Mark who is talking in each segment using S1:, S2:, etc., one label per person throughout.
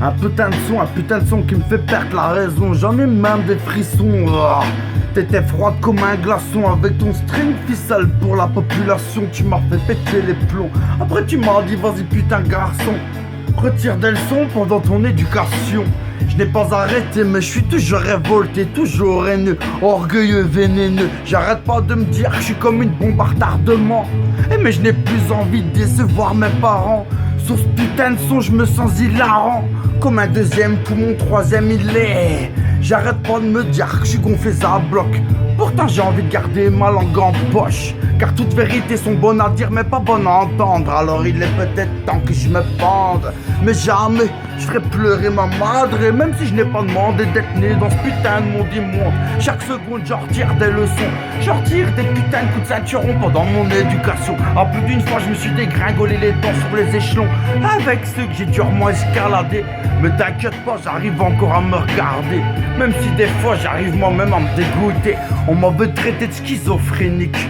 S1: Un putain de son qui me fait perdre la raison. J'en ai même des frissons. T'étais froide comme un glaçon avec ton string ficelle pour la population. Tu m'as fait péter les plombs. Après tu m'as dit vas-y putain garçon, retire des leçons pendant ton éducation. Je n'ai pas arrêté mais je suis toujours révolté, toujours haineux, orgueilleux, vénéneux. J'arrête pas de me dire que je suis comme une bombe à retardement. Mais je n'ai plus envie de décevoir mes parents. Sur ce putain de son je me sens hilarant. Comme un deuxième poumon, troisième il est. J'arrête pas de me dire que je suis gonflé à bloc. Pourtant j'ai envie de garder ma langue en poche. Car toutes vérités sont bonnes à dire mais pas bonnes à entendre. Alors il est peut-être temps que je me pende. Mais jamais je ferai pleurer ma madre. Et même si je n'ai pas demandé d'être né dans ce putain de monde immonde, chaque seconde j'en retire des leçons. J'en retire des putains de coups de ceinturon pendant mon éducation. À plus d'une fois je me suis dégringolé les dents sur les échelons avec ceux que j'ai durement escaladé. Mais t'inquiète pas, j'arrive encore à me regarder. Même si des fois j'arrive moi-même à me dégoûter. On m'avait traité de schizophrénique.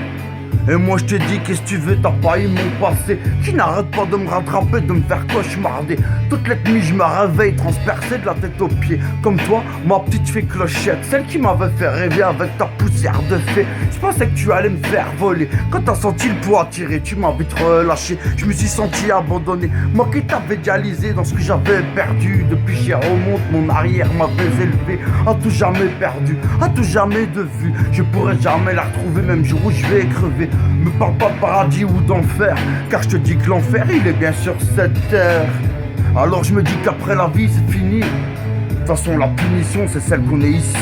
S1: Et moi je te dis qu'est-ce que tu veux, t'as pas eu mon passé qui n'arrête pas de me rattraper, de me faire cauchemarder. Toutes les nuits je me réveille transpercé de la tête aux pieds. Comme toi, ma petite fée clochette, celle qui m'avait fait rêver avec ta poussière de fée. Je pensais que tu allais me faire voler. Quand t'as senti le poids tirer, tu m'as vite relâché. Je me suis senti abandonné, moi qui t'avais dialysé dans ce que j'avais perdu. Depuis j'y remonte, mon arrière m'avait élevé. À tout jamais perdu, à tout jamais de vue. Je pourrais jamais la retrouver, même jour où je vais crever. Me parle pas de paradis ou d'enfer, car je te dis que l'enfer il est bien sur cette terre. Alors je me dis qu'après la vie c'est fini. De toute façon la punition c'est celle qu'on est ici.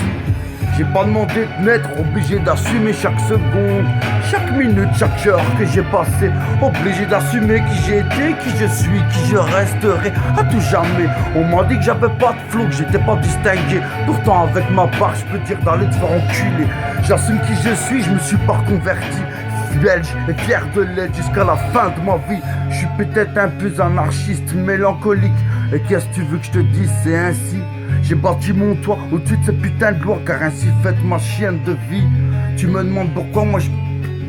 S1: J'ai pas demandé de naître, obligé d'assumer chaque seconde, chaque minute, chaque heure que j'ai passé. Obligé d'assumer qui j'ai été, qui je suis, qui je resterai à tout jamais. On m'a dit que j'avais pas de flow, que j'étais pas distingué. Pourtant avec ma part je peux dire d'aller te faire enculer. J'assume qui je suis, je me suis pas reconverti. Belge et fier de l'être jusqu'à la fin de ma vie. Je suis peut-être un peu anarchiste, mélancolique. Et qu'est-ce que tu veux que je te dise, c'est ainsi. J'ai bâti mon toit au-dessus de ces putains de gloire, car ainsi fait ma chienne de vie. Tu me demandes pourquoi moi je...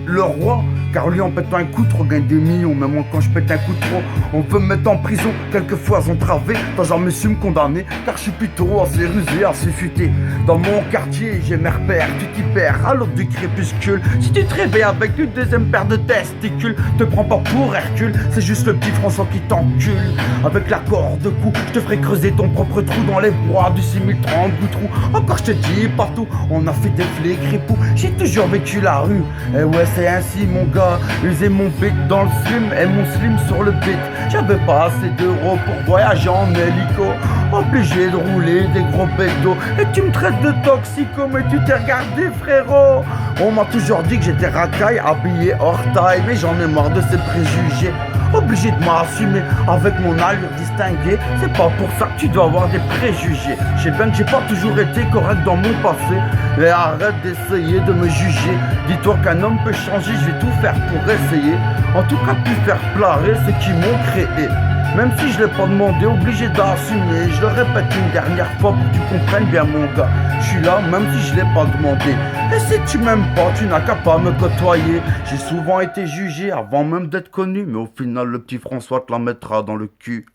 S1: le roi, car lui en pétant un coup trop gagne des millions. Mais moi quand je pète un coup trop, on peut me mettre en prison. Quelquefois entravé, t'as jamais su me condamner, car je suis plutôt assez rusé, assez futé. Dans mon quartier j'ai mes repères, tu t'y perds à l'aube du crépuscule. Si tu te réveilles avec une deuxième paire de testicules, te prends pas pour Hercule, c'est juste le petit François qui t'encule. Avec la corde de cou, je te ferai creuser ton propre trou dans les bois du 6030 Goutrou. Encore je te dis partout, on a fait des flics ripoux. J'ai toujours vécu la rue, et ouais c'est ainsi mon gars. User mon beat dans le slim et mon slim sur le beat. J'avais pas assez d'euros pour voyager en hélico, obligé de rouler des gros bétos. Et tu me traites de toxico, mais tu t'es regardé frérot. On m'a toujours dit que j'étais racaille, habillé hors taille, mais j'en ai marre de ces préjugés. Obligé de m'assumer avec mon allure distinguée. C'est pas pour ça que tu dois avoir des préjugés. Je sais bien que j'ai pas toujours été correct dans mon passé. Et arrête d'essayer de me juger. Dis-toi qu'un homme peut changer, je vais tout faire pour essayer. En tout cas plus faire pleurer ceux qui m'ont créé. Même si je l'ai pas demandé, obligé d'assumer. Je le répète une dernière fois pour que tu comprennes bien mon gars. Je suis là même si je l'ai pas demandé. Et si tu m'aimes pas, tu n'as qu'à pas me côtoyer. J'ai souvent été jugé avant même d'être connu, mais au final le petit François te la mettra dans le cul.